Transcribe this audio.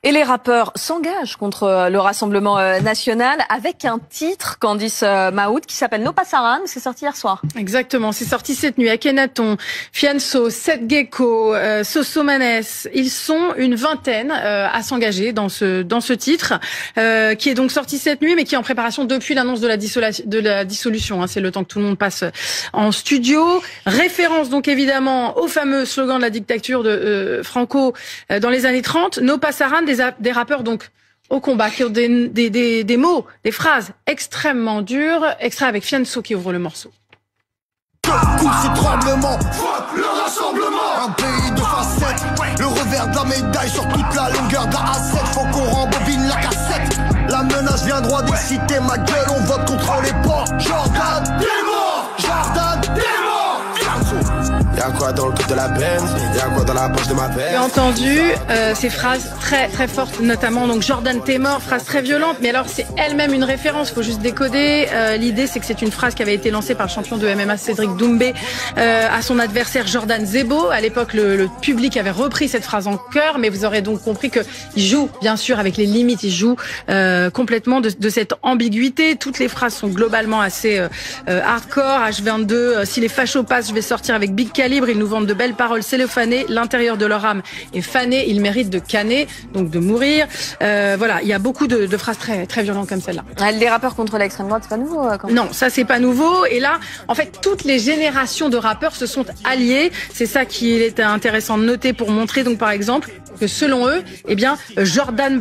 Et les rappeurs s'engagent contre le Rassemblement national avec un titre, Candice Maout, qui s'appelle No Pasaran. C'est sorti hier soir. Exactement, c'est sorti cette nuit. Akhenaton, Fianso, Seth Gecko, Sosomanes, ils sont une vingtaine à s'engager dans ce titre, qui est donc sorti cette nuit, mais qui est en préparation depuis l'annonce de la dissolution. Hein. C'est le temps que tout le monde passe en studio. Référence donc évidemment au fameux slogan de la dictature de Franco dans les années 30, No Pasaran, des rappeurs donc au combat, qui ont des mots, des phrases extrêmement dures. Extrait avec Fianso qui ouvre le morceau. Coule ce tremblement, fuck le rassemblement. Un pays de facettes, le revers de la médaille sur toute la longueur de la A7. Faut qu'on rembobine la cassette. La menace vient droit d'exciter ma gueule, on vote contre les porcs. Jordan, t'es mort. Jordan, t'es mort. Y'a quoi dans le code de la Benz, y'a quoi dans la poche de ma paire. J'ai entendu ces phrases très très fortes, notamment donc Jordan t'es mort, phrase très violente, mais alors c'est elle-même une référence, faut juste décoder. L'idée c'est que c'est une phrase qui avait été lancée par le champion de MMA Cédric Doumbé à son adversaire Jordan Zebo. À l'époque le public avait repris cette phrase en chœur, mais vous aurez donc compris que il joue bien sûr avec les limites, il joue complètement de cette ambiguïté. Toutes les phrases sont globalement assez hardcore. H22, si les fachos passent, je vais sortir avec Big Calibre, ils nous vendent de belles paroles cellophanées, l'intérieur de leur âme est fané, ils méritent de canner, donc de mourir. Voilà, il y a beaucoup de phrases très très violentes comme celle-là. Les rappeurs contre l'extrême droite, c'est pas nouveau quand même. Non, ça c'est pas nouveau. Et là, en fait, toutes les générations de rappeurs se sont alliés. C'est ça qui est intéressant de noter pour montrer, donc par exemple, que selon eux, eh bien, Jordan